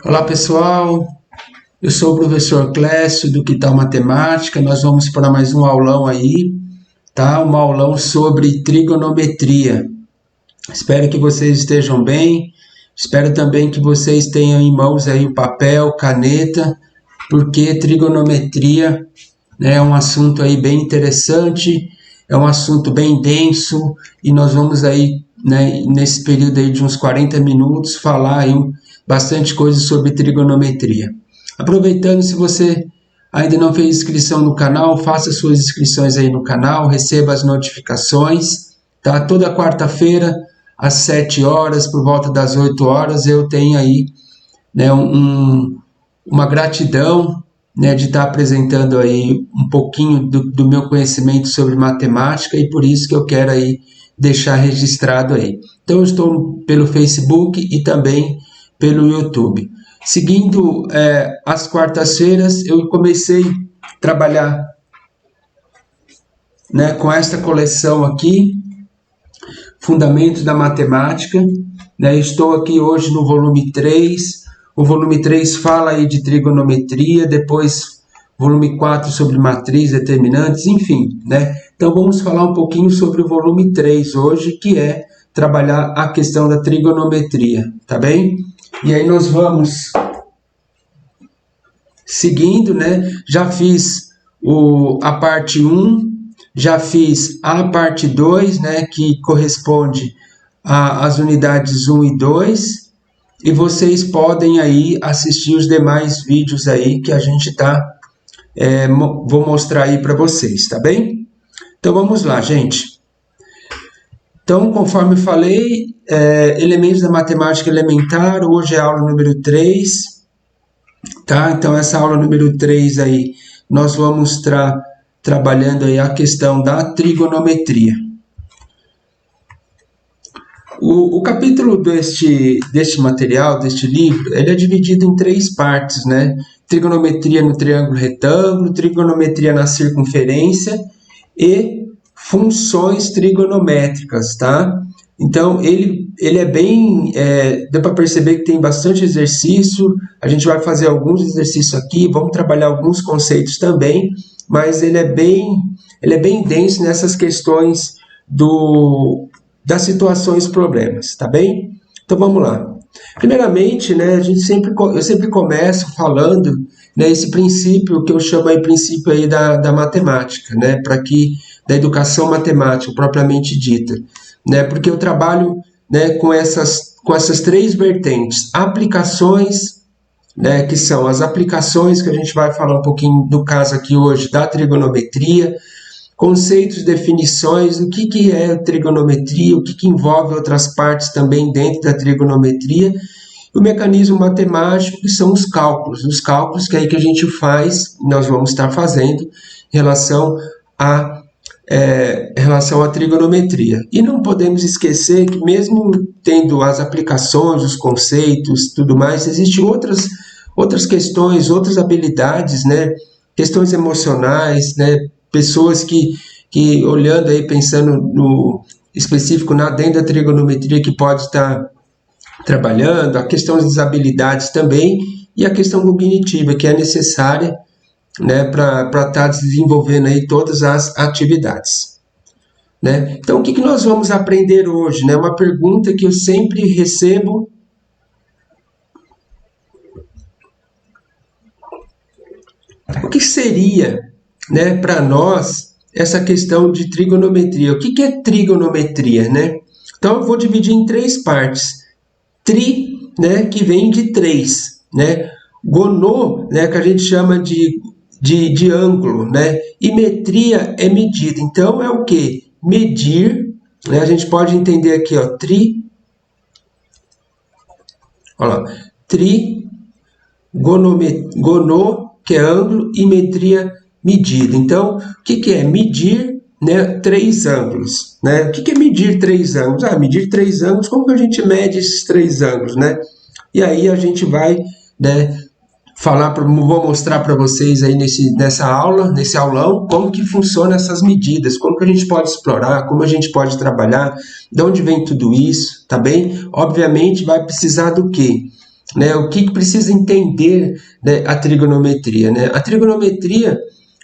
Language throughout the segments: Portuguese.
Olá pessoal, eu sou o professor Clécio do Que Tal Matemática. Nós vamos para mais um aulão aí, tá? Um aulão sobre trigonometria. Espero que vocês estejam bem, espero também que vocês tenham em mãos aí o papel, caneta, porque trigonometria, né, é um assunto aí bem interessante, é um assunto bem denso e nós vamos aí, né, nesse período aí de uns 40 minutos falar aí bastante coisa sobre trigonometria. Aproveitando, se você ainda não fez inscrição no canal, faça suas inscrições aí no canal, receba as notificações, tá? Toda quarta-feira, às 7 horas, por volta das 8 horas, eu tenho aí, né, uma gratidão, né, de estar apresentando aí um pouquinho do meu conhecimento sobre matemática e por isso que eu quero aí deixar registrado aí. Então eu estou pelo Facebook e também pelo YouTube. Seguindo as quartas-feiras, eu comecei a trabalhar, né, com esta coleção aqui, Fundamentos da Matemática, né? Estou aqui hoje no volume 3. O volume 3 fala aí de trigonometria, depois volume 4 sobre matriz, determinantes, enfim, né? Então vamos falar um pouquinho sobre o volume 3 hoje, que é trabalhar a questão da trigonometria, tá bem? E aí nós vamos seguindo, né? Já fiz a parte 1, já fiz a parte 2, né, que corresponde às unidades 1 e 2, e vocês podem aí assistir os demais vídeos aí que a gente vou mostrar aí para vocês, tá bem? Então vamos lá, gente. Então, conforme falei, elementos da matemática elementar, hoje é a aula número 3, tá? Então essa aula número 3 aí, nós vamos trabalhando aí a questão da trigonometria. O capítulo deste material, deste livro, ele é dividido em 3 partes, né? Trigonometria no triângulo retângulo, trigonometria na circunferência e funções trigonométricas, tá? Então, ele é bem... deu para perceber que tem bastante exercício, a gente vai fazer alguns exercícios aqui, vamos trabalhar alguns conceitos também, mas ele é bem denso nessas questões das situações problemas, tá bem? Então vamos lá. Primeiramente, né, eu sempre começo falando, né, esse princípio que eu chamo aí princípio aí da matemática, né, da educação matemática propriamente dita, né, porque eu trabalho, né, com essas 3 vertentes: aplicações, né, que são as aplicações que a gente vai falar um pouquinho do caso aqui hoje da trigonometria, conceitos, definições, o que é trigonometria, o que envolve outras partes também dentro da trigonometria, e o mecanismo matemático, que são os cálculos que é aí que a gente faz, nós vamos estar fazendo em relação à trigonometria. E não podemos esquecer que mesmo tendo as aplicações, os conceitos, tudo mais, existem outras questões, outras habilidades, né? Questões emocionais, né? Pessoas que olhando aí, pensando no específico dentro da trigonometria, que pode estar trabalhando, a questão das habilidades também, e a questão cognitiva, que é necessária, né, para estar desenvolvendo aí todas as atividades, né? Então, o que nós vamos aprender hoje, né? Uma pergunta que eu sempre recebo: o que seria, né, para nós essa questão de trigonometria? O que é trigonometria, né? Então, eu vou dividir em 3 partes. Tri, né, que vem de 3, né? Gono, né, que a gente chama de ângulo, né? E metria é medida. Então, é o que? Medir, né? A gente pode entender aqui, ó, gono, que é ângulo, e metria, medida. Então, o que é? Medir, né, 3 ângulos, né? O que é medir 3 ângulos? Medir 3 ângulos, como que a gente mede esses 3 ângulos, né? E aí a gente vai, né, vou mostrar para vocês aí nessa aula, nesse aulão, como que funciona essas medidas, como que a gente pode explorar, como a gente pode trabalhar, de onde vem tudo isso, tá bem? Obviamente vai precisar do quê? né? O que precisa entender, né, a trigonometria, né? A trigonometria,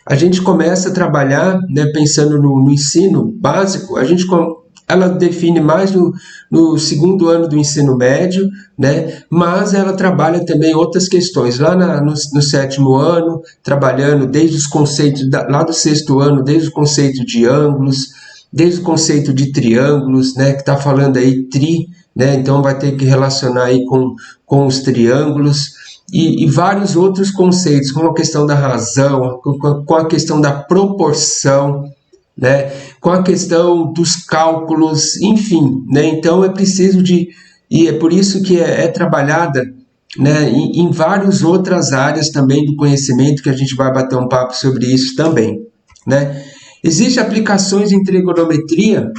a gente começa a trabalhar, né, pensando no ensino básico, ela define mais no segundo ano do ensino médio, né? Mas ela trabalha também outras questões. Lá no sétimo ano, trabalhando desde os conceitos, lá do sexto ano, desde o conceito de ângulos, desde o conceito de triângulos, né? Que está falando aí né? Então vai ter que relacionar aí com os triângulos. E vários outros conceitos, como a questão da razão, com a questão da proporção, né, com a questão dos cálculos, enfim, né, então é preciso e é por isso que é trabalhada, né, em várias outras áreas também do conhecimento, que a gente vai bater um papo sobre isso também, né. Existem aplicações em trigonometria.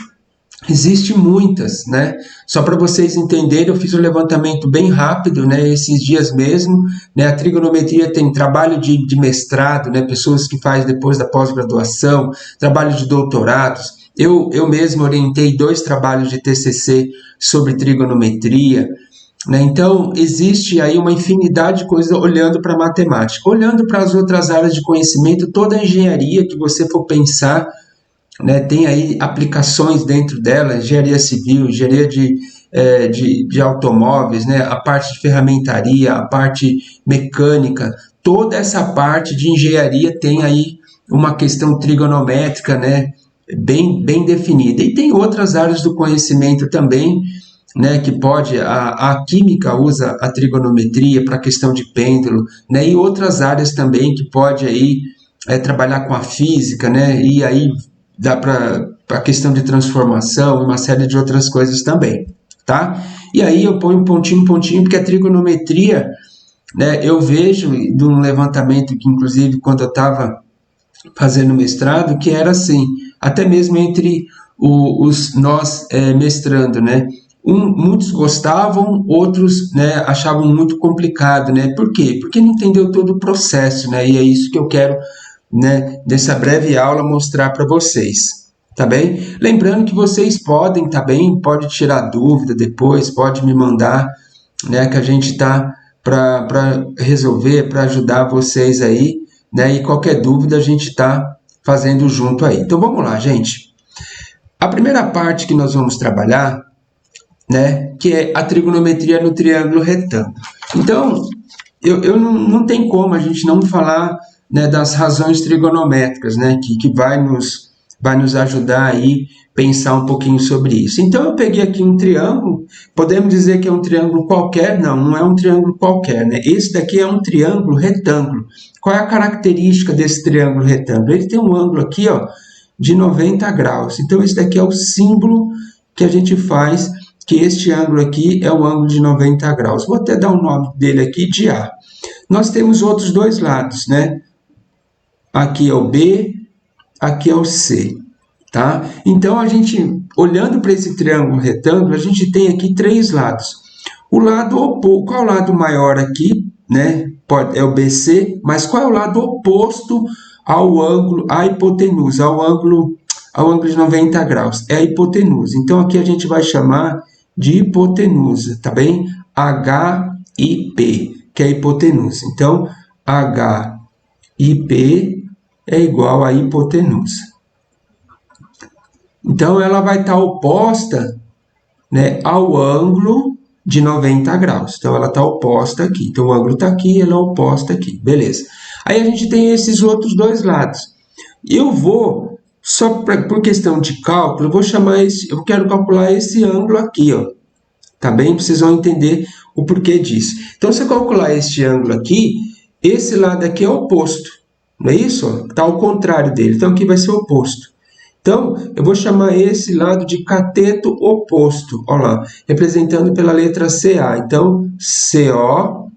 Existem muitas, né? Só para vocês entenderem, eu fiz um levantamento bem rápido, né? Esses dias mesmo, né? A trigonometria tem trabalho de mestrado, né? Pessoas que fazem depois da pós-graduação, trabalho de doutorados. Eu mesmo orientei 2 trabalhos de TCC sobre trigonometria, né? Então, existe aí uma infinidade de coisas olhando para a matemática. Olhando para as outras áreas de conhecimento, toda a engenharia que você for pensar, né, tem aí aplicações dentro dela, engenharia civil, engenharia de automóveis, né, a parte de ferramentaria, a parte mecânica, toda essa parte de engenharia tem aí uma questão trigonométrica, né, bem definida. E tem outras áreas do conhecimento também, né, que a química usa a trigonometria para a questão de pêndulo, né, e outras áreas também que pode aí trabalhar com a física, né, e aí dá para a questão de transformação, uma série de outras coisas também, tá? E aí eu ponho pontinho, porque a trigonometria, né, eu vejo de um levantamento que, inclusive, quando eu estava fazendo mestrado, que era assim, até mesmo entre nós mestrando, né? Muitos gostavam, outros, né, achavam muito complicado, né? Por quê? Porque não entendeu todo o processo, né? E é isso que eu quero, né, nessa breve aula mostrar para vocês, tá bem? Lembrando que vocês podem, tá bem? Pode tirar dúvida depois, pode me mandar, né, que a gente tá para resolver, para ajudar vocês aí, né? E qualquer dúvida a gente tá fazendo junto aí. Então vamos lá, gente. A primeira parte que nós vamos trabalhar, né, que é a trigonometria no triângulo retângulo. Então, eu não tem como a gente não falar, né, das razões trigonométricas, né, que vai nos ajudar aí pensar um pouquinho sobre isso. Então, eu peguei aqui um triângulo, podemos dizer que é um triângulo qualquer? Não é um triângulo qualquer, né? Esse daqui é um triângulo retângulo. Qual é a característica desse triângulo retângulo? Ele tem um ângulo aqui, ó, de 90 graus. Então, esse daqui é o símbolo que a gente faz, que este ângulo aqui é o ângulo de 90 graus. Vou até dar o nome dele aqui de A. Nós temos outros dois lados, né? Aqui é o B, aqui é o C, tá? Então, a gente, olhando para esse triângulo retângulo, a gente tem aqui 3 lados. O lado oposto, qual é o lado maior aqui, né? É o BC, mas qual é o lado oposto ao ângulo, à hipotenusa, ao ângulo de 90 graus? É a hipotenusa. Então, aqui a gente vai chamar de hipotenusa, tá bem? HIP, que é a hipotenusa. Então, HIP é igual a hipotenusa. Então, ela vai estar oposta, né, ao ângulo de 90 graus. Então, ela está oposta aqui. Então, o ângulo está aqui, ela é oposta aqui. Beleza. Aí, a gente tem esses outros dois lados. Eu vou, só por questão de cálculo, eu quero calcular esse ângulo aqui, ó. Tá bem? Vocês vão entender o porquê disso. Então, se eu calcular este ângulo aqui, esse lado aqui é oposto. Não é isso? Está ao contrário dele. Então, aqui vai ser oposto. Então, eu vou chamar esse lado de cateto oposto. Olha lá, representando pela letra CA. Então,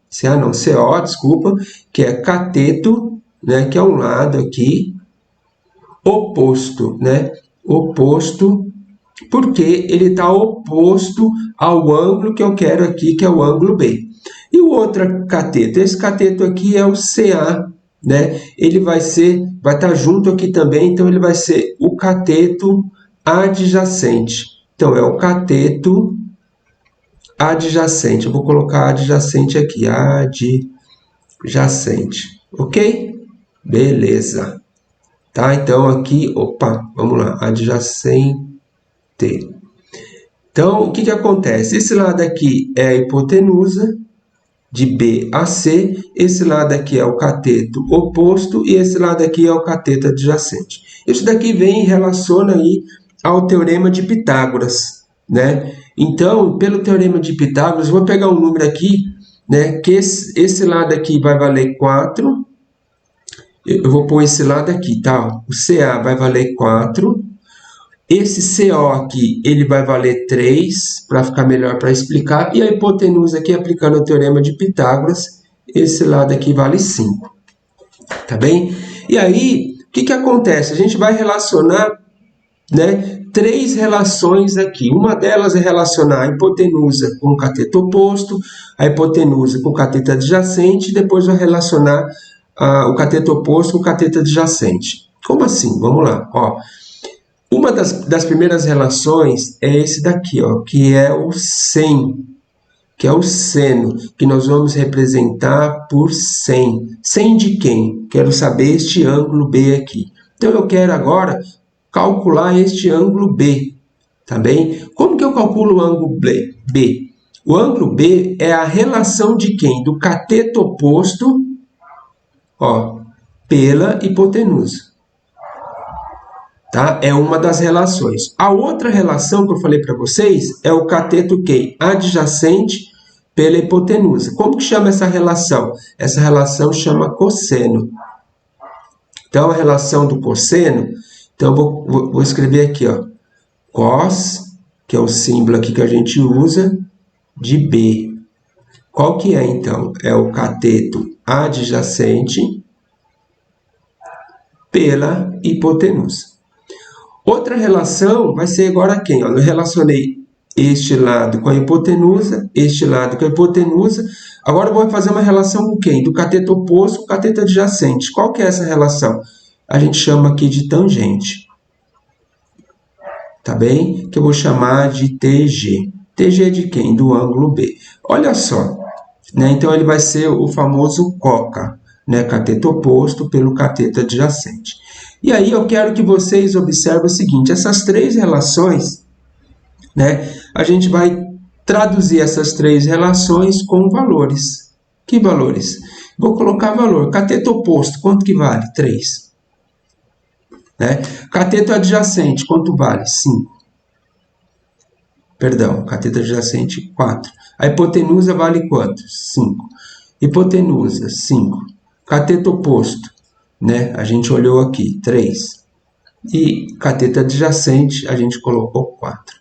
CO, desculpa, que é cateto, né, que é um lado aqui, oposto, né? Oposto, porque ele está oposto ao ângulo que eu quero aqui, que é o ângulo B. E o outro cateto? Esse cateto aqui é o CA, né? Ele vai estar junto aqui também, então ele vai ser o cateto adjacente. Então, é o cateto adjacente. Eu vou colocar adjacente aqui, adjacente, ok? Beleza. Tá, então aqui, opa, vamos lá, adjacente. Então, o que que acontece? Esse lado aqui é a hipotenusa, de B a C, esse lado aqui é o cateto oposto e esse lado aqui é o cateto adjacente. Isso daqui vem e relaciona aí ao teorema de Pitágoras, né? Então, pelo teorema de Pitágoras, vou pegar um número aqui, né, que esse lado aqui vai valer 4, eu vou pôr esse lado aqui, tá? O CA vai valer 4, esse CO aqui, ele vai valer 3, para ficar melhor para explicar, e a hipotenusa aqui, aplicando o teorema de Pitágoras, esse lado aqui vale 5, tá bem? E aí, o que que acontece? A gente vai relacionar, né, 3 relações aqui. Uma delas é relacionar a hipotenusa com o cateto oposto, a hipotenusa com o cateto adjacente, e depois vai relacionar o cateto oposto com o cateto adjacente. Como assim? Vamos lá, ó. Uma das primeiras relações é esse daqui, ó, que é o sen, que é o seno, que nós vamos representar por 100. 100 de quem? Quero saber este ângulo B aqui. Então, eu quero agora calcular este ângulo B, tá bem? Como que eu calculo o ângulo B? O ângulo B é a relação de quem? Do cateto oposto, ó, pela hipotenusa. Tá? É uma das relações. A outra relação que eu falei para vocês é o cateto quem? Adjacente pela hipotenusa. Como que chama essa relação? Essa relação chama cosseno. Então, a relação do cosseno, então vou escrever aqui, ó, cos, que é o símbolo aqui que a gente usa, de B. Qual que é, então? É o cateto adjacente pela hipotenusa. Outra relação vai ser agora quem? Eu relacionei este lado com a hipotenusa, este lado com a hipotenusa. Agora eu vou fazer uma relação com quem? Do cateto oposto com o cateto adjacente. Qual que é essa relação? A gente chama aqui de tangente. Tá bem? Que eu vou chamar de TG. TG é de quem? Do ângulo B. Olha só, né? Então ele vai ser o famoso coca, né? Cateto oposto pelo cateto adjacente. E aí eu quero que vocês observem o seguinte, essas 3 relações, né, a gente vai traduzir essas 3 relações com valores. Que valores? Vou colocar valor. Cateto oposto, quanto que vale? 3. Né? Cateto adjacente, quanto vale? 5. Perdão, cateto adjacente, 4. A hipotenusa vale quanto? 5. Hipotenusa, 5. Cateto oposto, né? A gente olhou aqui, 3. E cateto adjacente, a gente colocou 4.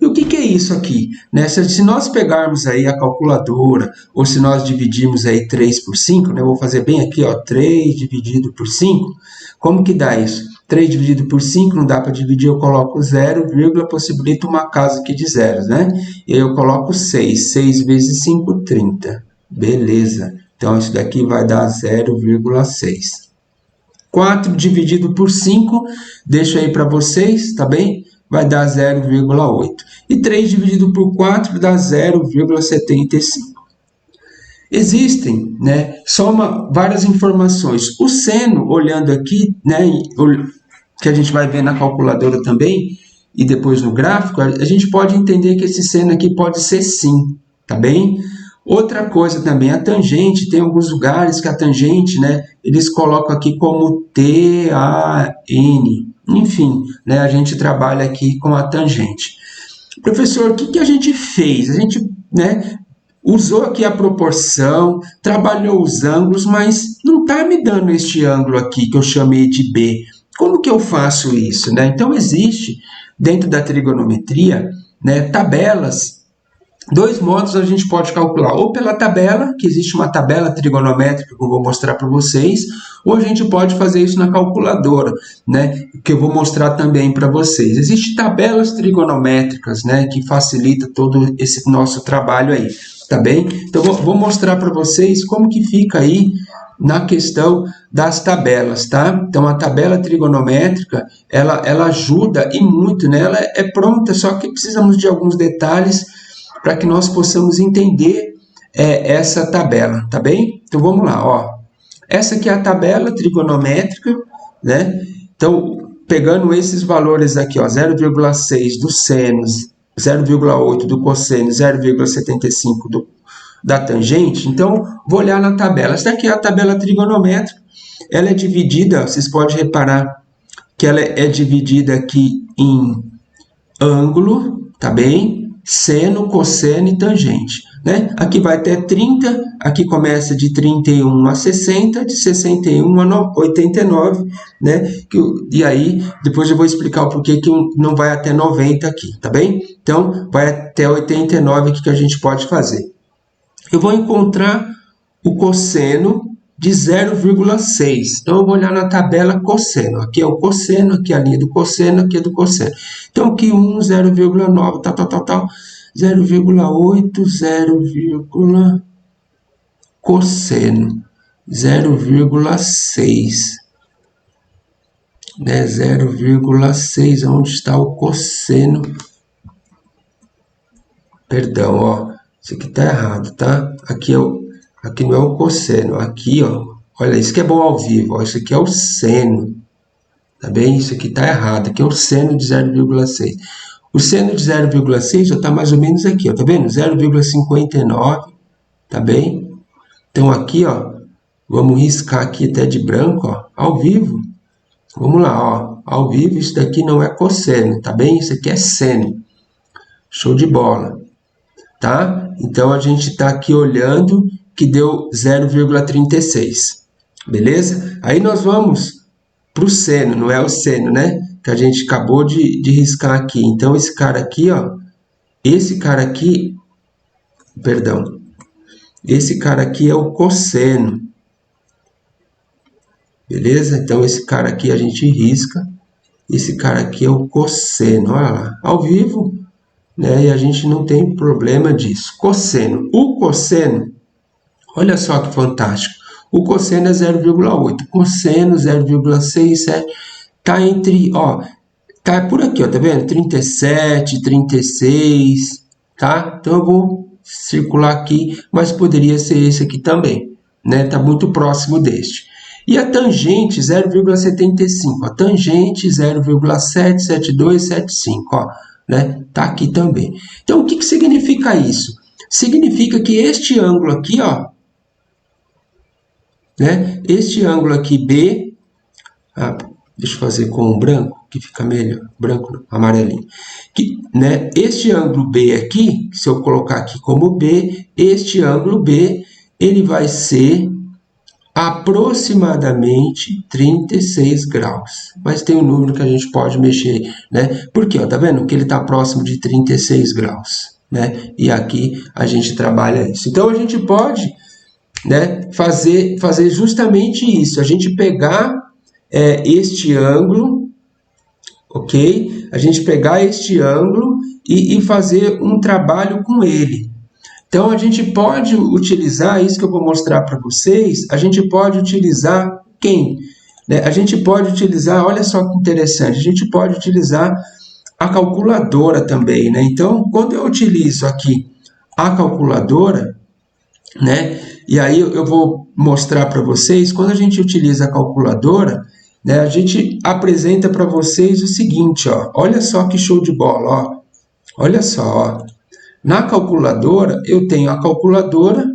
E o que que é isso aqui? Né? Se nós pegarmos aí a calculadora, ou se nós dividirmos aí 3 por 5, né? Eu vou fazer bem aqui, ó, 3 dividido por 5, como que dá isso? 3 dividido por 5, não dá para dividir, eu coloco 0, possibilita uma casa aqui de zeros, né? E aí eu coloco 6, 6 vezes 5, 30. Beleza. Então, isso daqui vai dar 0,6. 4 dividido por 5, deixo aí para vocês, tá bem? Vai dar 0,8. E 3 dividido por 4 dá 0,75. Existem, né, várias informações. O seno, olhando aqui, né, que a gente vai ver na calculadora também, e depois no gráfico, a gente pode entender que esse seno aqui pode ser sim, tá bem? Outra coisa também, a tangente, tem alguns lugares que a tangente, né, eles colocam aqui como TAN, enfim, né, a gente trabalha aqui com a tangente. Professor, o que que a gente fez? A gente, né, usou aqui a proporção, trabalhou os ângulos, mas não está me dando este ângulo aqui que eu chamei de B. Como que eu faço isso, né? Então, existe, dentro da trigonometria, né, tabelas. 2 modos a gente pode calcular, ou pela tabela, que existe uma tabela trigonométrica que eu vou mostrar para vocês, ou a gente pode fazer isso na calculadora, né, que eu vou mostrar também para vocês. Existem tabelas trigonométricas, né, que facilita todo esse nosso trabalho aí, tá bem? Então, vou mostrar para vocês como que fica aí na questão das tabelas, tá? Então, a tabela trigonométrica, ela ajuda e muito, né? Ela é pronta, só que precisamos de alguns detalhes para que nós possamos entender essa tabela, tá bem? Então vamos lá, ó. Essa aqui é a tabela trigonométrica, né? Então, pegando esses valores aqui, ó, 0,6 do seno, 0,8 do cosseno, 0,75 da tangente, então vou olhar na tabela. Essa daqui é a tabela trigonométrica, ela é dividida, vocês podem reparar que ela é dividida aqui em ângulo, tá bem? Seno, cosseno e tangente, né? Aqui vai até 30, aqui começa de 31 a 60, de 61 a 89, né? E aí, depois eu vou explicar o porquê que não vai até 90 aqui, tá bem? Então, vai até 89 aqui que a gente pode fazer. Eu vou encontrar o cosseno de 0,6. Então, eu vou olhar na tabela cosseno. Aqui é o cosseno, aqui é a linha do cosseno, aqui é do cosseno. Então, aqui 1, 0,9, tal, 0,8, 0, cosseno, 0,6. Né? 0,6, onde está o cosseno? Perdão, ó. Isso aqui tá errado, tá? Aqui não é o cosseno. Aqui, ó. Olha, isso que é bom ao vivo. Ó, isso aqui é o seno. Tá bem? Isso aqui tá errado. Aqui é o seno de 0,6. O seno de 0,6 já tá mais ou menos aqui, ó. Tá vendo? 0,59. Tá bem? Então, aqui, ó. Vamos riscar aqui até de branco, ó. Ao vivo. Vamos lá, ó. Ao vivo, isso daqui não é cosseno. Tá bem? Isso aqui é seno. Show de bola. Tá? Então, a gente está aqui olhando que deu 0,36, beleza? Aí nós vamos para o seno, não é o seno, né? Que a gente acabou de riscar aqui. Então, esse cara aqui, ó, esse cara aqui é o cosseno, beleza? Então, esse cara aqui a gente risca, esse cara aqui é o cosseno, olha lá, ao vivo, né? E a gente não tem problema disso. Cosseno. O cosseno, olha só que fantástico. O cosseno é 0,8. Cosseno 0,6. Tá entre, ó, tá por aqui, ó, tá vendo? 37, 36, tá? Então eu vou circular aqui, mas poderia ser esse aqui também, né? Tá muito próximo deste. E a tangente 0,75, a tangente 0,77275, ó. Né? Tá aqui também. Então, o que significa isso? Significa que este ângulo aqui, ó, né? Este ângulo aqui B, deixa eu fazer com branco, que fica melhor, branco não, amarelinho. Né? Este ângulo B aqui, se eu colocar aqui como B, este ângulo B, ele vai ser aproximadamente 36 graus. Mas tem um número que a gente pode mexer, né? Porque, ó, tá vendo que ele está próximo de 36 graus, né? E aqui a gente trabalha isso. Então, a gente pode, né, fazer justamente isso. A gente pegar este ângulo, ok? A gente pegar este ângulo e fazer um trabalho com ele. Então, a gente pode utilizar, isso que eu vou mostrar para vocês, a gente pode utilizar quem? Né? A gente pode utilizar, olha só que interessante, a gente pode utilizar a calculadora também, né? Então, quando eu utilizo aqui a calculadora, né? E aí eu vou mostrar para vocês, quando a gente utiliza a calculadora, né, a gente apresenta para vocês o seguinte, ó, olha só que show de bola, ó. Olha só, ó. Na calculadora, eu tenho a calculadora,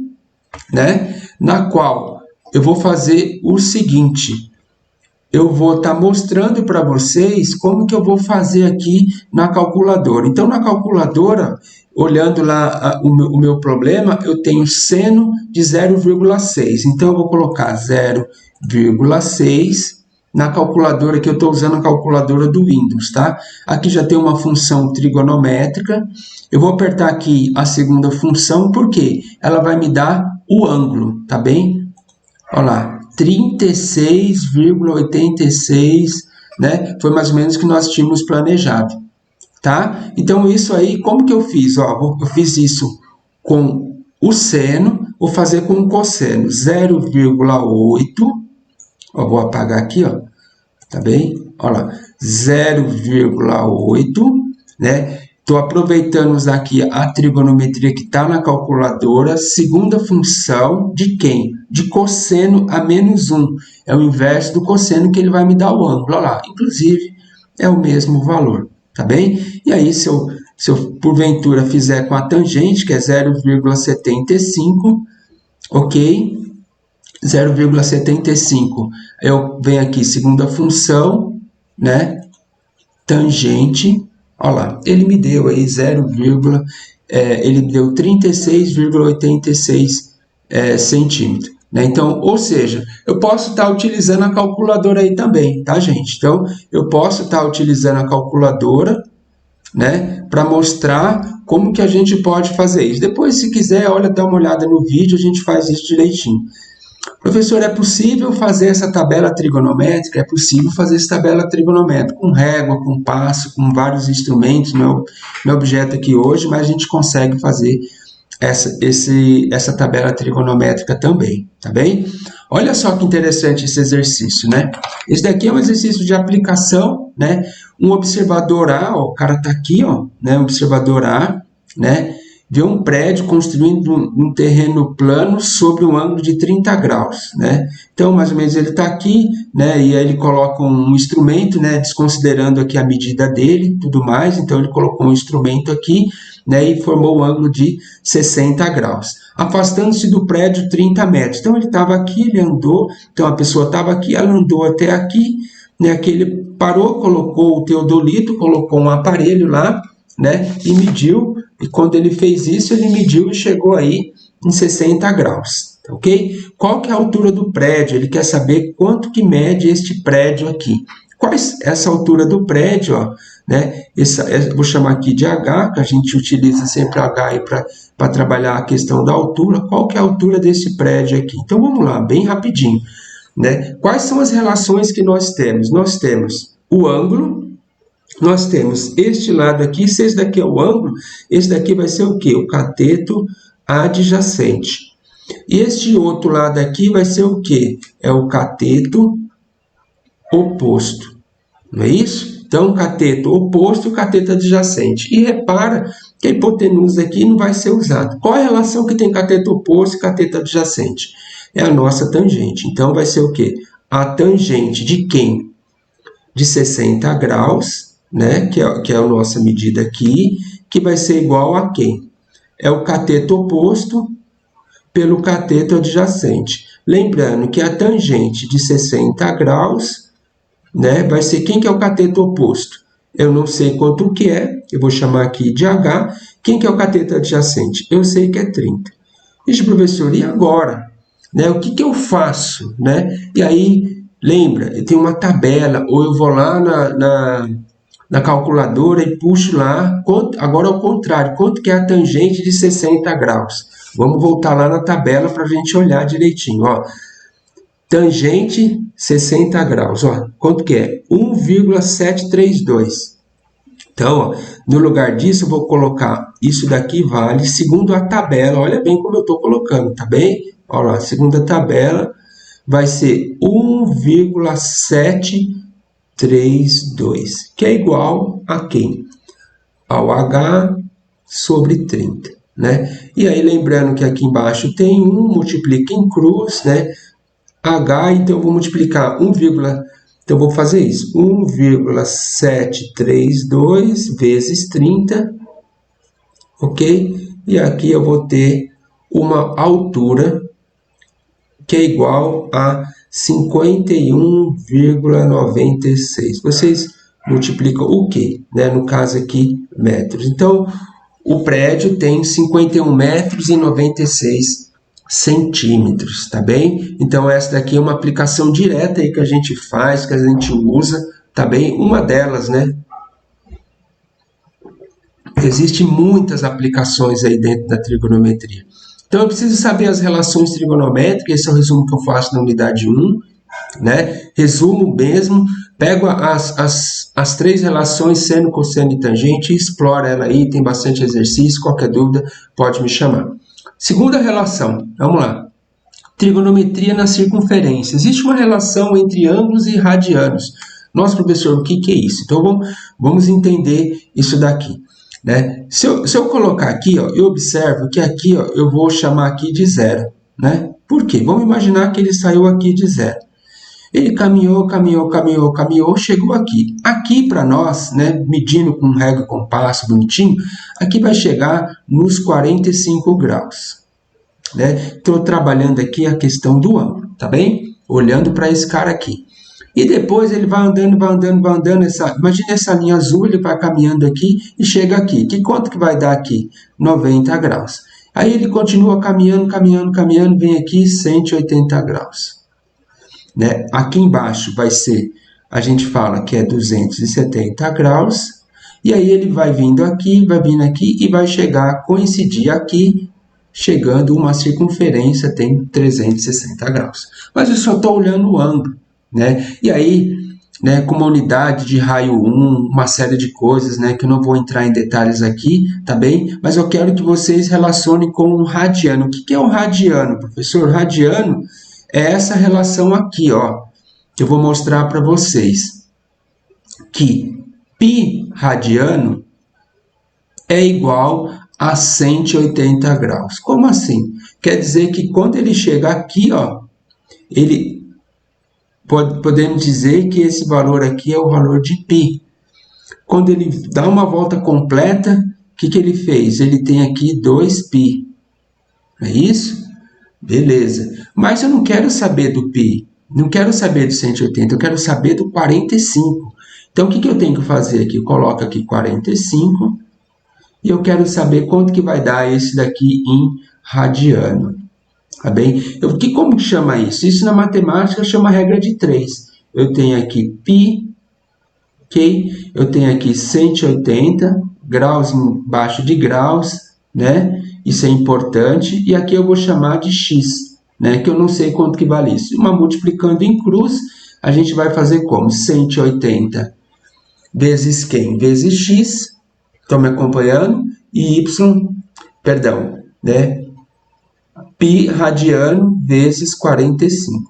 né, na qual eu vou fazer o seguinte, eu vou estar mostrando para vocês como que eu vou fazer aqui na calculadora. Então, na calculadora, olhando lá o meu problema, eu tenho seno de 0,6. Então, eu vou colocar 0,6 na calculadora, que eu estou usando a calculadora do Windows, tá? Aqui já tem uma função trigonométrica. Eu vou apertar aqui a segunda função, porque ela vai me dar o ângulo, tá bem? Olha lá, 36,86, né? Foi mais ou menos o que nós tínhamos planejado, tá? Então, isso aí, como que eu fiz? Ó, eu fiz isso com o seno, vou fazer com o cosseno, 0,8. Ó, vou apagar aqui, ó, tá bem? Olha lá, 0,8, né? Estou aproveitando usar aqui a trigonometria que está na calculadora, segunda função de quem? De cosseno a menos 1. É o inverso do cosseno que ele vai me dar o ângulo. Olha lá, inclusive é o mesmo valor, tá bem? E aí, se eu porventura fizer com a tangente, que é 0,75, ok? 0,75, eu venho aqui, segunda função, né? Tangente, olha lá, ele me deu aí ele me deu 36,86 centímetros. Né? Então, ou seja, eu posso estar utilizando a calculadora aí também, tá, gente? Então, eu posso estar utilizando a calculadora, né, para mostrar como que a gente pode fazer isso. Depois, se quiser, olha, dá uma olhada no vídeo, a gente faz isso direitinho. Professor, é possível fazer essa tabela trigonométrica? É possível fazer essa tabela trigonométrica com régua, com passo, com vários instrumentos, não é objeto aqui hoje, mas a gente consegue fazer essa tabela trigonométrica também, tá bem? Olha só que interessante esse exercício, né? Esse daqui é um exercício de aplicação, né? Um observador A, ó, o cara tá aqui, ó, né? Observador A, né? Vê um prédio construindo um terreno plano sobre um ângulo de 30 graus, né? Então, mais ou menos, ele está aqui, né? E aí ele coloca um instrumento, né? Desconsiderando aqui a medida dele e tudo mais. Então, ele colocou um instrumento aqui, né? E formou um ângulo de 60 graus. Afastando-se do prédio 30 metros. Então, ele estava aqui, ele andou. Então, a pessoa estava aqui, ela andou até aqui, né? Aqui ele parou, colocou o teodolito, colocou um aparelho lá, né? E mediu. E quando ele fez isso, ele mediu e chegou aí em 60 graus, ok? Qual que é a altura do prédio? Ele quer saber quanto que mede este prédio aqui. Essa altura do prédio, ó, né? Vou chamar aqui de H, que a gente utiliza sempre H aí para trabalhar a questão da altura. Qual que é a altura desse prédio aqui? Então, vamos lá, bem rapidinho, né? Quais são as relações que nós temos? Nós temos o ângulo. Nós temos este lado aqui, se esse daqui é o ângulo, esse daqui vai ser o quê? O cateto adjacente. E este outro lado aqui vai ser o quê? É o cateto oposto. Não é isso? Então, cateto oposto e cateto adjacente. E repara que a hipotenusa aqui não vai ser usada. Qual é a relação que tem cateto oposto e cateto adjacente? É a nossa tangente. Então, vai ser o quê? A tangente de quem? De 60 graus, né, que é a nossa medida aqui, que vai ser igual a quem? É o cateto oposto pelo cateto adjacente. Lembrando que a tangente de 60 graus, né, vai ser quem que é o cateto oposto? Eu não sei quanto que é, eu vou chamar aqui de H. Quem que é o cateto adjacente? Eu sei que é 30. Ixi, professor, e agora? Né, o que que eu faço? Né? E aí, lembra, eu tenho uma tabela, ou eu vou lá na calculadora e puxo lá, agora ao contrário, quanto que é a tangente de 60 graus? Vamos voltar lá na tabela para a gente olhar direitinho, ó. Tangente 60 graus, ó, quanto que é? 1,732. Então, ó, no lugar disso eu vou colocar, isso daqui vale, segundo a tabela, olha bem como eu estou colocando, tá bem? Olha lá, segundo a tabela, vai ser 1,732, que é igual a quem? Ao H sobre 30, né? E aí, lembrando que aqui embaixo tem 1, multiplica em cruz, né? H, então eu vou multiplicar então vou fazer isso, 1,732 vezes 30, ok? E aqui eu vou ter uma altura que é igual a 51,96. Vocês multiplicam o quê? Né? No caso aqui, metros. Então, o prédio tem 51 metros e 96 centímetros, tá bem? Então, essa daqui é uma aplicação direta aí que a gente faz, que a gente usa, tá bem? Uma delas, né? Existem muitas aplicações aí dentro da trigonometria. Então, eu preciso saber as relações trigonométricas, esse é o resumo que eu faço na unidade 1, né? Resumo mesmo, pego as três relações, seno, cosseno e tangente, e explora ela aí, tem bastante exercício, qualquer dúvida pode me chamar. Segunda relação, vamos lá. Trigonometria na circunferência. Existe uma relação entre ângulos e radianos. Nossa, professor, o que é isso? Então, vamos entender isso daqui. né? Se eu colocar aqui, ó, eu observo que aqui, ó, eu vou chamar aqui de 0, né? Por quê? Vamos imaginar que ele saiu aqui de 0. Ele caminhou, caminhou, caminhou, caminhou, chegou aqui. Aqui para nós, né, medindo com régua e compasso bonitinho, aqui vai chegar nos 45 graus. Né? Estou trabalhando aqui a questão do ângulo, tá bem? Olhando para esse cara aqui. E depois ele vai andando, vai andando, vai andando. Imagina essa linha azul, ele vai caminhando aqui e chega aqui. Quanto que vai dar aqui? 90 graus. Aí ele continua caminhando, caminhando, caminhando, vem aqui 180 graus. Né? Aqui embaixo vai ser, a gente fala que é 270 graus, e aí ele vai vindo aqui, vai vindo aqui e vai chegar, coincidir aqui, chegando uma circunferência, tem 360 graus. Mas eu só estou olhando o ângulo, né? E aí, né, com uma unidade de raio 1, uma série de coisas, né, que eu não vou entrar em detalhes aqui, tá bem? Mas eu quero que vocês relacionem com um radiano. O que é um radiano, professor? Radiano é essa relação aqui, ó, que eu vou mostrar para vocês, que π radiano é igual a 180 graus. Como assim? Quer dizer que quando ele chega aqui, ó, podemos dizer que esse valor aqui é o valor de π. Quando ele dá uma volta completa, o que ele fez? Ele tem aqui 2π. É isso? Beleza. Mas eu não quero saber do π, não quero saber do 180, eu quero saber do 45. Então, o que eu tenho que fazer aqui? Eu coloco aqui 45 e eu quero saber quanto que vai dar esse daqui em radiano. Tá bem? Como chama isso? Isso na matemática chama regra de 3. Eu tenho aqui π, ok? Eu tenho aqui 180 graus embaixo de graus, né? Isso é importante. E aqui eu vou chamar de x, né? Que eu não sei quanto que vale isso. Uma multiplicando em cruz, a gente vai fazer como? 180 vezes quem? Vezes x. Estão me acompanhando? E né? π radiano vezes 45.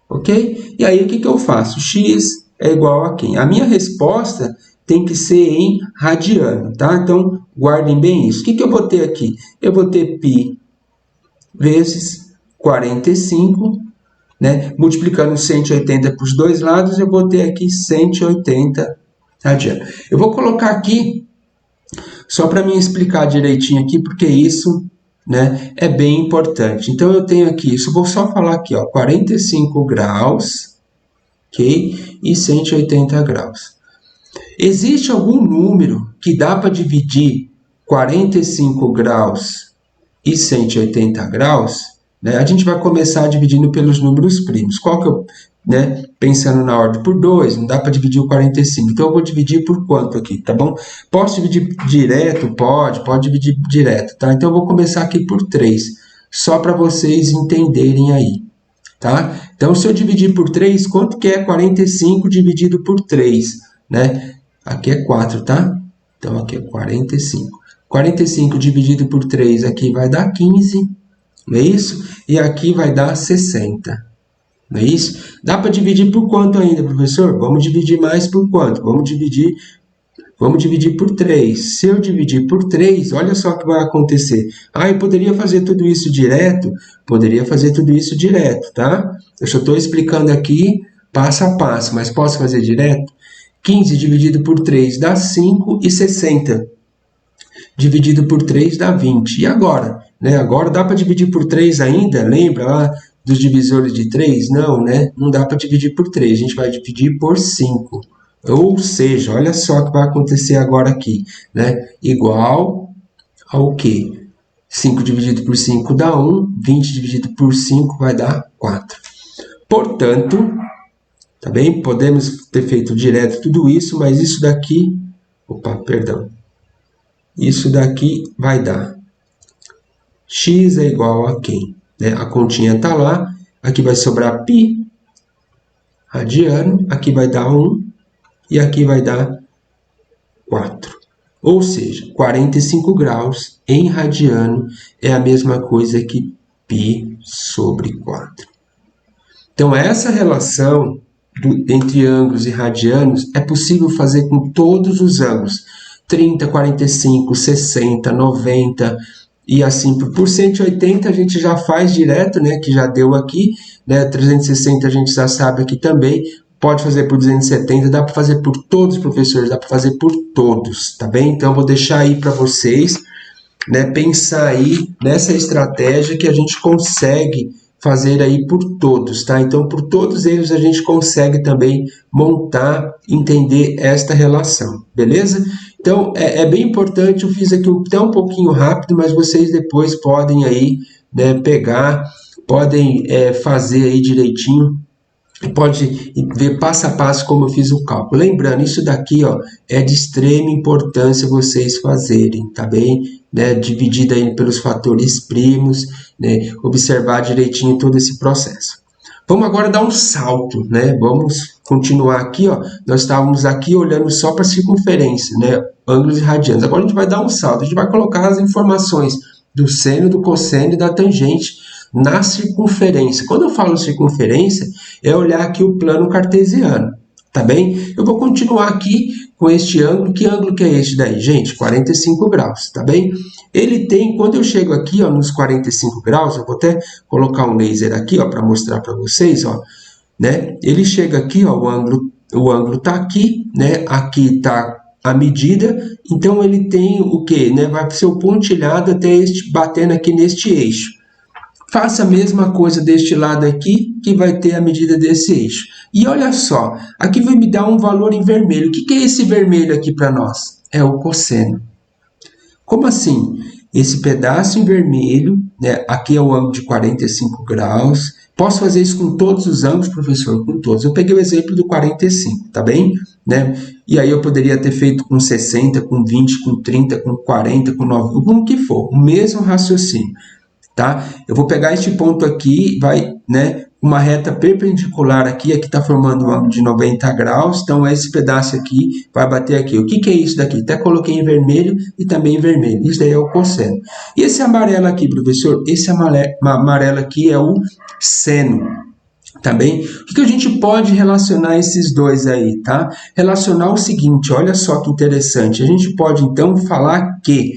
Ok? E aí, o que eu faço? X é igual a quem? A minha resposta tem que ser em radiano, tá? Então, guardem bem isso. O que eu vou ter aqui? Eu vou ter π vezes 45, né? Multiplicando 180 para os dois lados, eu vou ter aqui 180 radiano. Eu vou colocar aqui, só para me explicar direitinho aqui, porque isso, né, é bem importante. Então, eu tenho aqui, isso vou só falar aqui, ó, 45 graus, ok? E 180 graus. Existe algum número que dá para dividir 45 graus e 180 graus? Né? A gente vai começar dividindo pelos números primos. Qual que eu, né, pensando na ordem? Por 2, não dá para dividir o 45. Então, eu vou dividir por quanto aqui, tá bom? Posso dividir direto? Pode dividir direto, tá? Então, eu vou começar aqui por 3, só para vocês entenderem aí, tá? Então, se eu dividir por 3, quanto que é 45 dividido por 3, né? Aqui é 4, tá? Então, aqui é 45. 45 dividido por 3, aqui vai dar 15, não é isso? E aqui vai dar 60, não é isso? Dá para dividir por quanto ainda, professor? Vamos dividir mais por quanto? Vamos dividir por 3. Se eu dividir por 3, olha só o que vai acontecer. Eu poderia fazer tudo isso direto? Poderia fazer tudo isso direto, tá? Eu só estou explicando aqui passo a passo, mas posso fazer direto? 15 dividido por 3 dá 5 e 60 dividido por 3 dá 20. E agora? Né? Agora dá para dividir por 3 ainda? Lembra lá dos divisores de 3? Não, né? Não dá para dividir por 3. A gente vai dividir por 5. Ou seja, olha só o que vai acontecer agora aqui, né? Igual ao quê? 5 dividido por 5 dá 1, 20 dividido por 5 vai dar 4. Portanto, tá bem? Podemos ter feito direto tudo isso, mas isso daqui... Isso daqui vai dar x é igual a quem? Né? A continha está lá, aqui vai sobrar π radiano, aqui vai dar 1 e aqui vai dar 4. Ou seja, 45 graus em radiano é a mesma coisa que π sobre 4. Então, essa relação entre ângulos e radianos é possível fazer com todos os ângulos, 30, 45, 60, 90 e assim por 180 a gente já faz direto, né, que já deu aqui, né, 360 a gente já sabe aqui também, pode fazer por 270, dá para fazer por todos os professores, dá para fazer por todos, tá bem? Então eu vou deixar aí para vocês, né, pensar aí nessa estratégia que a gente consegue fazer aí por todos, tá? Então, por todos eles a gente consegue também montar, entender esta relação, beleza? Então, é bem importante, eu fiz aqui até um pouquinho rápido, mas vocês depois podem aí, né, pegar, podem fazer aí direitinho, pode ver passo a passo como eu fiz o cálculo. Lembrando, isso daqui, ó, é de extrema importância vocês fazerem, tá bem? Né, dividida aí pelos fatores primos, né, observar direitinho todo esse processo. Vamos agora dar um salto, né? Vamos continuar aqui, ó. Nós estávamos aqui olhando só para a circunferência, né? Ângulos e radianos. Agora a gente vai dar um salto, a gente vai colocar as informações do seno, do cosseno e da tangente na circunferência. Quando eu falo circunferência, é olhar aqui o plano cartesiano, tá bem? Eu vou continuar aqui com este ângulo. Que ângulo que é este daí, gente? 45 graus, tá bem? Ele tem, quando eu chego aqui, ó, nos 45 graus, eu vou até colocar um laser aqui, ó, para mostrar para vocês, ó, né? Ele chega aqui, ó, o ângulo tá aqui, né? Aqui tá a medida, então ele tem o quê? Né? Vai ser o pontilhado até este, batendo aqui neste eixo. Faça a mesma coisa deste lado aqui, que vai ter a medida desse eixo. E olha só, aqui vai me dar um valor em vermelho. O que é esse vermelho aqui para nós? É o cosseno. Como assim? Esse pedaço em vermelho, né? Aqui é o ângulo de 45 graus. Posso fazer isso com todos os ângulos, professor? Com todos. Eu peguei o exemplo do 45, tá bem? Né? E aí eu poderia ter feito com 60, com 20, com 30, com 40, com 90, com o que for. O mesmo raciocínio. Tá? Eu vou pegar este ponto aqui, vai, né, uma reta perpendicular aqui está formando um ângulo de 90 graus, então esse pedaço aqui vai bater aqui. O que é isso daqui? Até coloquei em vermelho e também em vermelho, isso daí é o cosseno. E esse amarelo aqui, professor? Esse amarelo aqui é o seno, tá bem? O que a gente pode relacionar esses dois aí, tá? Relacionar o seguinte, olha só que interessante, a gente pode então falar que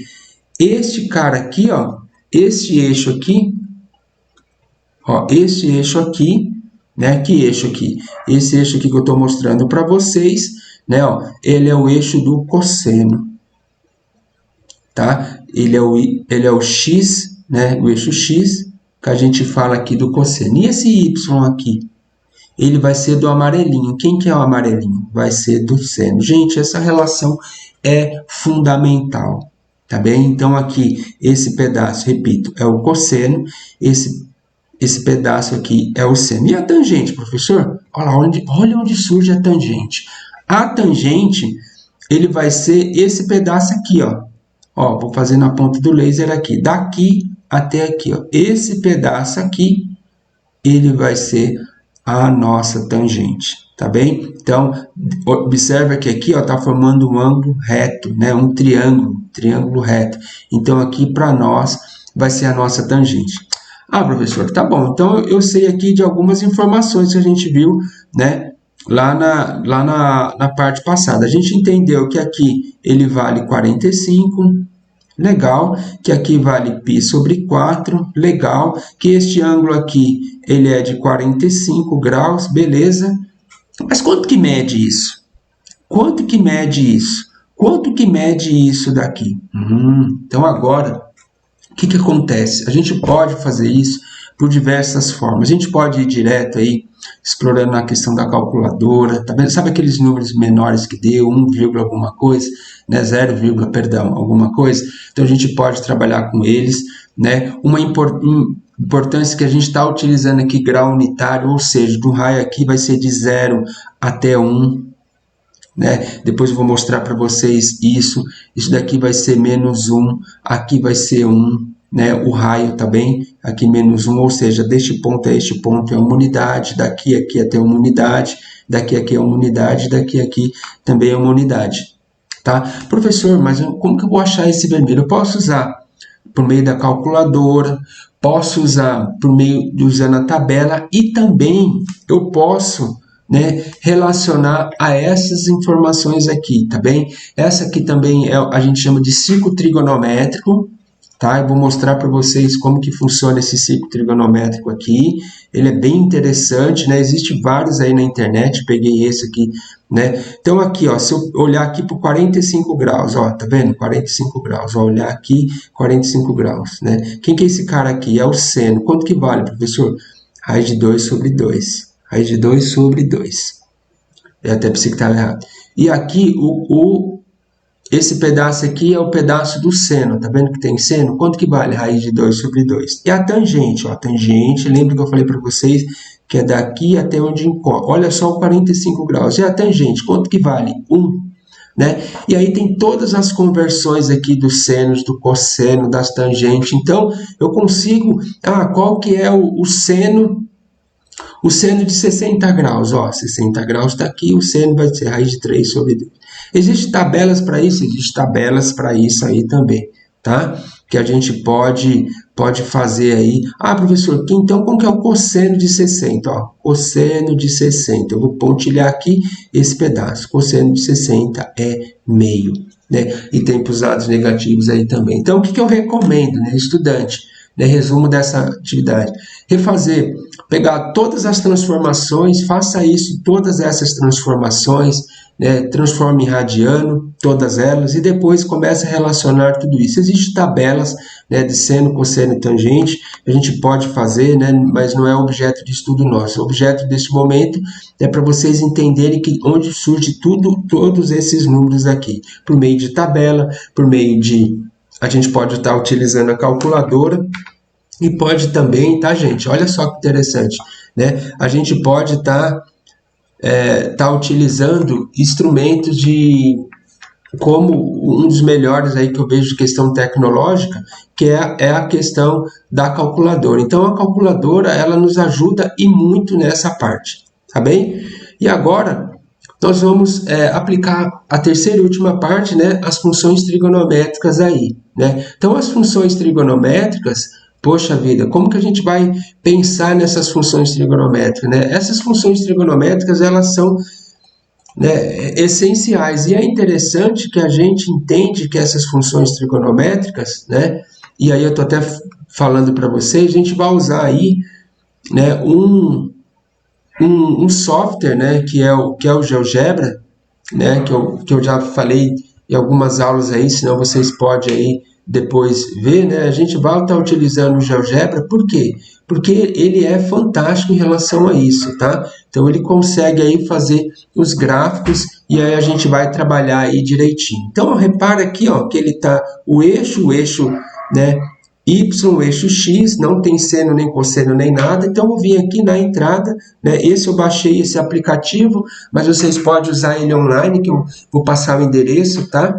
este cara aqui, ó, este eixo aqui, ó, esse eixo aqui, né, que eixo aqui? Esse eixo aqui que eu estou mostrando para vocês, né, ó, ele é o eixo do cosseno, tá? Ele é o x, né, o eixo x, que a gente fala aqui do cosseno. E esse y aqui? Ele vai ser do amarelinho. Quem que é o amarelinho? Vai ser do seno. Gente, essa relação é fundamental. Tá bem? Então, aqui, esse pedaço, repito, é o cosseno, esse pedaço aqui é o seno. E a tangente, professor? Olha onde surge a tangente. A tangente, ele vai ser esse pedaço aqui, ó. Ó, vou fazer na ponta do laser aqui, daqui até aqui, ó. Esse pedaço aqui, ele vai ser a nossa tangente. Tá bem? Então, observa que aqui está formando um ângulo reto, né? Um triângulo reto. Então, aqui para nós vai ser a nossa tangente. Ah, professor, tá bom. Então, eu sei aqui de algumas informações que a gente viu, né? Lá na parte passada. A gente entendeu que aqui ele vale 45, legal, que aqui vale π sobre 4, legal, que este ângulo aqui ele é de 45 graus, beleza. Mas quanto que mede isso? Quanto que mede isso? Quanto que mede isso daqui? Então agora, o que acontece? A gente pode fazer isso por diversas formas. A gente pode ir direto aí, explorando a questão da calculadora, tá vendo? Sabe aqueles números menores que deu, 1, alguma coisa, né? 0, perdão, alguma coisa? Então a gente pode trabalhar com eles, né? Uma importância que a gente está utilizando aqui, grau unitário, ou seja, do raio aqui vai ser de 0 até 1, né? Depois eu vou mostrar para vocês isso. Isso daqui vai ser menos 1, aqui vai ser 1, né? O raio, tá bem? Aqui menos 1, ou seja, deste ponto a este ponto é uma unidade, daqui a aqui até uma unidade, daqui a aqui é uma unidade, daqui a aqui também é uma unidade, tá? Professor, mas como que eu vou achar esse vermelho? Eu posso usar por meio da calculadora, posso usar por meio de usando a tabela e também eu posso né, relacionar a essas informações aqui, tá bem? Essa aqui também a gente chama de ciclo trigonométrico, tá? Eu vou mostrar para vocês como que funciona esse ciclo trigonométrico aqui. Ele é bem interessante, né? Existem vários aí na internet, peguei esse aqui, né? Então aqui, ó, se eu olhar aqui para 45 graus, ó, tá vendo? 45 graus, ó, olhar aqui, 45 graus, né? Quem que é esse cara aqui? É o seno. Quanto que vale, professor? Raiz de 2 sobre 2. Raiz de 2 sobre 2. Eu até pensei que estava errado. E aqui, esse pedaço aqui é o pedaço do seno, tá vendo que tem seno? Quanto que vale raiz de 2 sobre 2? E a tangente, ó, a tangente, lembra que eu falei para vocês que é daqui até onde encontra. Olha só o 45 graus. E a tangente, quanto que vale? 1. Né? E aí tem todas as conversões aqui dos senos, do cosseno, das tangentes. Então, eu consigo... qual que é o seno? O seno de 60 graus, ó, 60 graus está aqui, o seno vai ser raiz de 3 sobre 2. Existem tabelas para isso? Existem tabelas para isso aí também, tá? Que a gente pode fazer aí. Professor, então como que é o cosseno de 60? Ó, cosseno de 60, eu vou pontilhar aqui esse pedaço. Cosseno de 60 é meio, né? E tem para os lados negativos aí também. Então, o que eu recomendo, né, estudante? Né, resumo dessa atividade. Refazer, pegar todas as transformações, faça isso, todas essas transformações, né, transforme em radiano, todas elas, e depois comece a relacionar tudo isso. Existem tabelas, né, de seno, cosseno e tangente, a gente pode fazer, né, mas não é objeto de estudo nosso. O objeto deste momento é para vocês entenderem que onde surge todos esses números aqui, por meio de tabela, por meio de... A gente pode estar utilizando a calculadora e pode também, tá, gente? Olha só que interessante, né? A gente pode estar utilizando instrumentos como um dos melhores aí que eu vejo de questão tecnológica, que é a questão da calculadora. Então, a calculadora, ela nos ajuda e muito nessa parte, tá bem? E agora... nós vamos aplicar a terceira e última parte, né, as funções trigonométricas aí, né? Então, as funções trigonométricas, poxa vida, como que a gente vai pensar nessas funções trigonométricas, né? Essas funções trigonométricas, elas são, né, essenciais, e é interessante que a gente entende que essas funções trigonométricas, né, e aí eu estou até falando para vocês, a gente vai usar aí, né, um software, né, que é o GeoGebra, né, que eu já falei em algumas aulas aí, senão vocês podem aí depois ver, né, a gente vai estar utilizando o GeoGebra, por quê? Porque ele é fantástico em relação a isso, tá? Então, ele consegue aí fazer os gráficos e aí a gente vai trabalhar aí direitinho. Então, repara aqui, ó, que ele tá o eixo, né, Y, o eixo X, não tem seno nem cosseno nem nada, então eu vou vir aqui na entrada, né? Esse eu baixei esse aplicativo, mas vocês podem usar ele online, que eu vou passar o endereço, tá?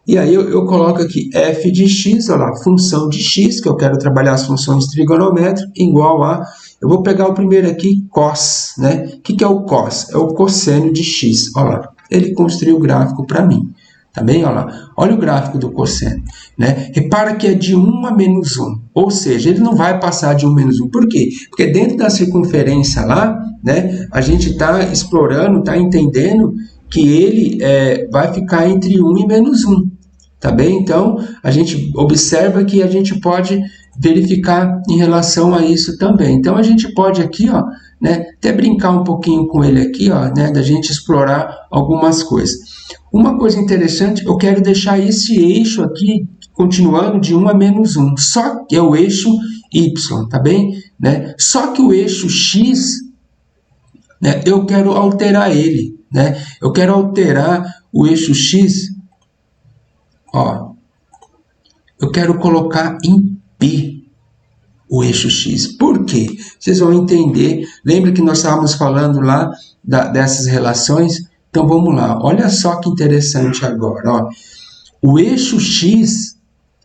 E aí eu coloco aqui f de x, olha lá, função de x, que eu quero trabalhar as funções trigonométricas, igual a, eu vou pegar o primeiro aqui, cos, né? O que é o cos? É o cosseno de x, olha lá, ele construiu o gráfico para mim. Tá bem? Olha lá. Olha o gráfico do cosseno, né? Repara que é de 1 a menos 1. Ou seja, ele não vai passar de 1 a menos 1. Por quê? Porque dentro da circunferência lá, né, a gente está explorando, está entendendo que ele vai ficar entre 1 e menos 1. Tá bem? Então, a gente observa que a gente pode verificar em relação a isso também. Então, a gente pode aqui, ó, né, até brincar um pouquinho com ele aqui, ó, né, da gente explorar algumas coisas. Uma coisa interessante, eu quero deixar esse eixo aqui continuando de 1 a menos 1, só que é o eixo Y, tá bem? Né? Só que o eixo X, né, eu quero alterar ele, né? Eu quero alterar o eixo X, ó, eu quero colocar em π o eixo X. Por quê? Vocês vão entender. Lembra que nós estávamos falando lá dessas relações? Então, vamos lá. Olha só que interessante agora. Ó. O eixo X,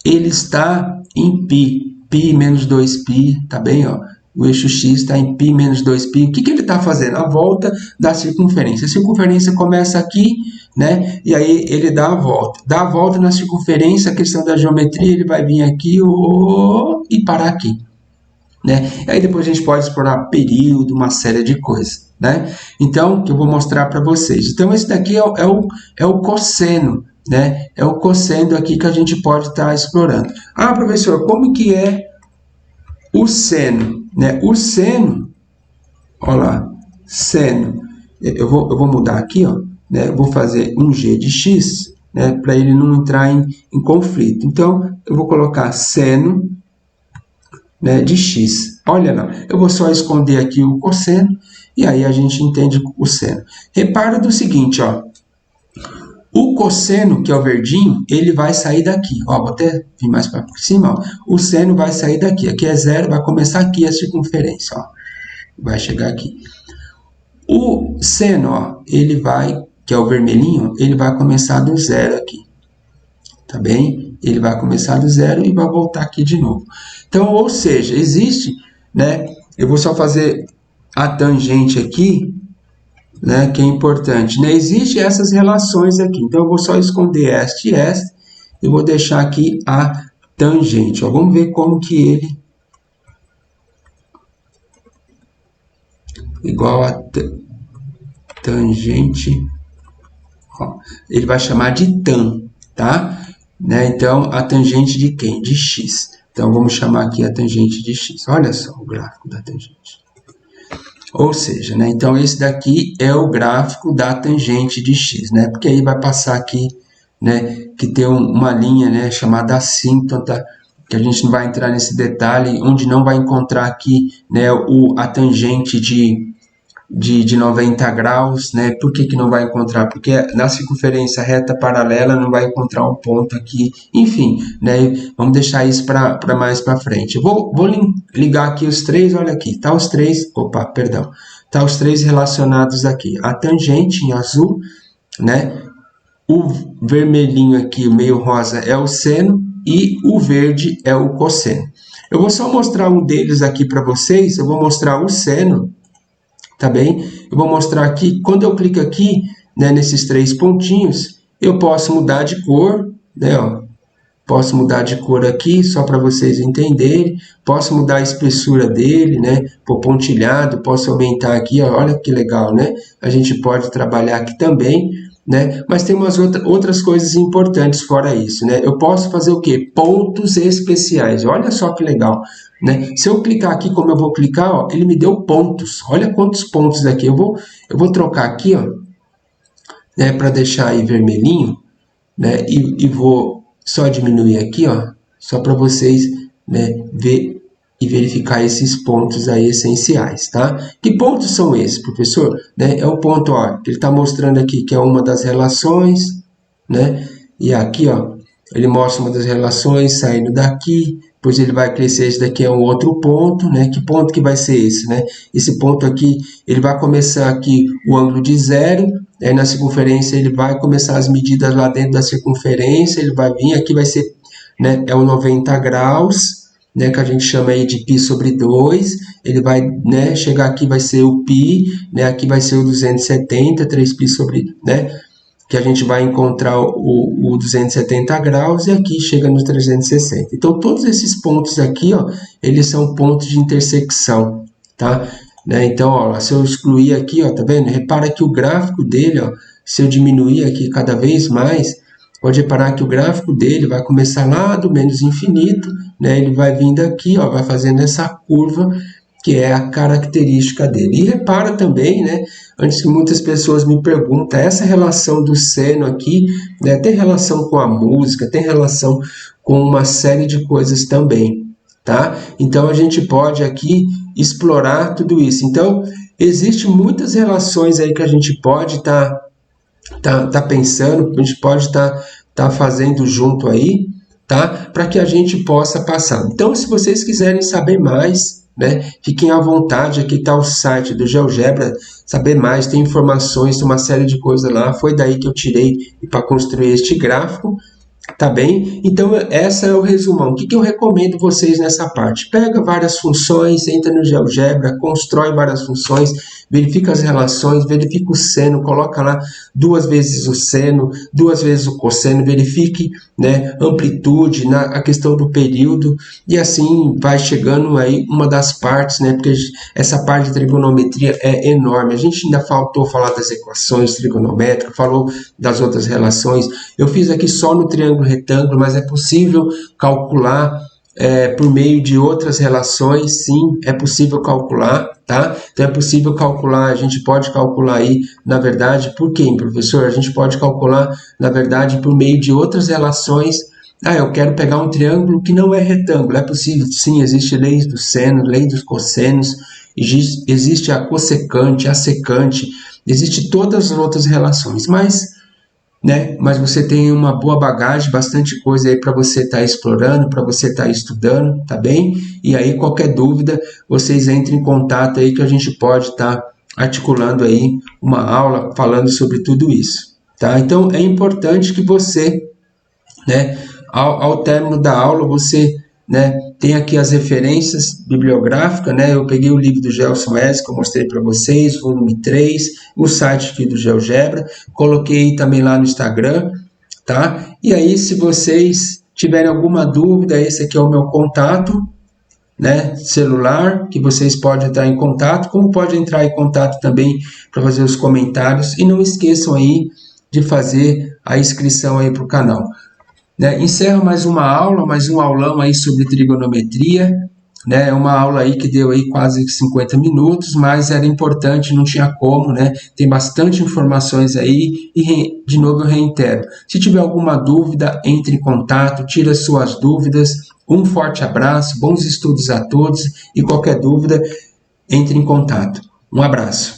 ele está em π. π menos 2π, tá bem? Ó. O eixo X está em π menos 2π. O que ele está fazendo? A volta da circunferência. A circunferência começa aqui, né? E aí ele dá a volta. Dá a volta na circunferência, a questão da geometria, ele vai vir aqui e parar aqui. Né? E aí depois a gente pode explorar período, uma série de coisas. né? Então, que eu vou mostrar para vocês. Então, esse daqui é o cosseno, né? É o cosseno aqui que a gente pode estar explorando. Ah, professor, como que é o seno, né? O seno, olha lá, seno. Eu vou mudar aqui, ó, né? Eu vou fazer um G de X, né? Para ele não entrar em conflito. Então, eu vou colocar seno, né, de X. Olha lá, eu vou só esconder aqui o cosseno e aí a gente entende o seno. Repara do seguinte, ó, o cosseno, que é o verdinho, ele vai sair daqui. Ó, vou até vir mais para cima, ó. O seno vai sair daqui. Aqui é zero, vai começar aqui a circunferência, ó. Vai chegar aqui. O seno, ó, ele vai, que é o vermelhinho, ele vai começar do zero aqui. Tá bem? Ele vai começar do zero e vai voltar aqui de novo. Então, ou seja, existe, né? Eu vou só fazer a tangente aqui, né? Que é importante, né? Existem essas relações aqui. Então, eu vou só esconder esta e esta e vou deixar aqui a tangente. Ó, vamos ver como que ele igual a tangente. Ó, ele vai chamar de tan, tá? Né? Então, a tangente de quem? De x. Então, vamos chamar aqui a tangente de x. Olha só o gráfico da tangente. Ou seja, né? Então, esse daqui é o gráfico da tangente de x, né? Porque aí vai passar aqui, né? Que tem uma linha, né? Chamada assíntota, que a gente não vai entrar nesse detalhe, onde não vai encontrar aqui, né? A tangente de 90 graus, né? Por que não vai encontrar? Porque na circunferência reta paralela não vai encontrar um ponto aqui, enfim, né? Vamos deixar isso para mais para frente. Eu vou ligar aqui os três, olha aqui, tá os três, tá os três relacionados aqui. A tangente em azul, né? O vermelhinho aqui, o meio rosa, é o seno e o verde é o cosseno. Eu vou só mostrar um deles aqui para vocês, eu vou mostrar o seno, tá bem? Eu vou mostrar aqui, quando eu clico aqui, né, nesses três pontinhos, eu posso mudar de cor, né, ó. Posso mudar de cor aqui, só para vocês entenderem. Posso mudar a espessura dele, né, por pontilhado, posso aumentar aqui, ó, olha que legal, né? A gente pode trabalhar aqui também, né? Mas tem umas outras coisas importantes fora isso, né? Eu posso fazer o quê? Pontos especiais, olha só que legal. Né? Se eu clicar aqui, como eu vou clicar, ó, ele me deu pontos. Olha quantos pontos aqui. Eu vou trocar aqui, ó, né, para deixar aí vermelhinho, né, e vou só diminuir aqui, ó, só para vocês, né, ver e verificar esses pontos aí essenciais, tá? Que pontos são esses, professor? Né, é o ponto, ó, que ele está mostrando aqui, que é uma das relações, né? E aqui, ó, ele mostra uma das relações saindo daqui, depois ele vai crescer, esse daqui é um outro ponto, né? Que ponto que vai ser esse, né? Esse ponto aqui, ele vai começar aqui o ângulo de zero, aí na circunferência ele vai começar as medidas lá dentro da circunferência, ele vai vir, aqui vai ser, né? É o 90 graus, né? Que a gente chama aí de π sobre 2, ele vai, né? Chegar aqui vai ser o π, né? Aqui vai ser o 270, 3π sobre, né? Que a gente vai encontrar o 270 graus e aqui chega no 360. Então, todos esses pontos aqui, ó, eles são pontos de intersecção, tá? Né? Então, ó, se eu excluir aqui, ó, tá vendo? Repara que o gráfico dele, ó, se eu diminuir aqui cada vez mais, pode reparar que o gráfico dele vai começar lá do menos infinito, né? Ele vai vindo aqui, ó, vai fazendo essa curva, que é a característica dele. E repara também, né, antes que muitas pessoas me perguntam, essa relação do seno aqui, né, tem relação com a música, tem relação com uma série de coisas também, tá? Então, a gente pode aqui explorar tudo isso. Então, existem muitas relações aí que a gente pode tá pensando, a gente pode tá fazendo junto aí, tá? Para que a gente possa passar. Então, se vocês quiserem saber mais, né, fiquem à vontade, aqui está o site do GeoGebra, saber mais, tem informações, tem uma série de coisas lá, foi daí que eu tirei para construir este gráfico, tá bem? Então, essa é o resumão. O que eu recomendo vocês nessa parte? Pega várias funções, entra no GeoGebra, constrói várias funções, verifica as relações, verifica o seno, coloca lá 2 vezes o seno, 2 vezes o cosseno, verifique, né, amplitude, a questão do período, e assim vai chegando aí uma das partes, né, porque essa parte de trigonometria é enorme. A gente ainda faltou falar das equações trigonométricas, falou das outras relações. Eu fiz aqui só no triângulo retângulo, mas é possível calcular por meio de outras relações, sim, é possível calcular, tá? Então é possível calcular, a gente pode calcular aí, na verdade, por quê, professor? A gente pode calcular, na verdade, por meio de outras relações. Eu quero pegar um triângulo que não é retângulo, é possível, sim, existe leis do seno, lei dos cossenos, existe a cossecante, a secante, existe todas as outras relações, mas você tem uma boa bagagem, bastante coisa aí para você estar explorando, para você estar estudando, tá bem? E aí, qualquer dúvida, vocês entrem em contato aí que a gente pode estar articulando aí uma aula falando sobre tudo isso, tá? Então, é importante que você, ao término da aula, você, tem aqui as referências bibliográficas, eu peguei o livro do Gelson S, que eu mostrei para vocês, volume 3, o site aqui do GeoGebra, coloquei também lá no Instagram, tá? E aí, se vocês tiverem alguma dúvida, esse aqui é o meu contato, celular, que vocês podem entrar em contato, como pode entrar em contato também para fazer os comentários, e não esqueçam aí de fazer a inscrição aí para o canal. Encerro mais uma aula, mais um aulão aí sobre trigonometria, é uma aula aí que deu aí quase 50 minutos, mas era importante, não tinha como, tem bastante informações aí e, de novo, eu reitero, se tiver alguma dúvida, entre em contato, tira suas dúvidas, um forte abraço, bons estudos a todos e qualquer dúvida, entre em contato. Um abraço.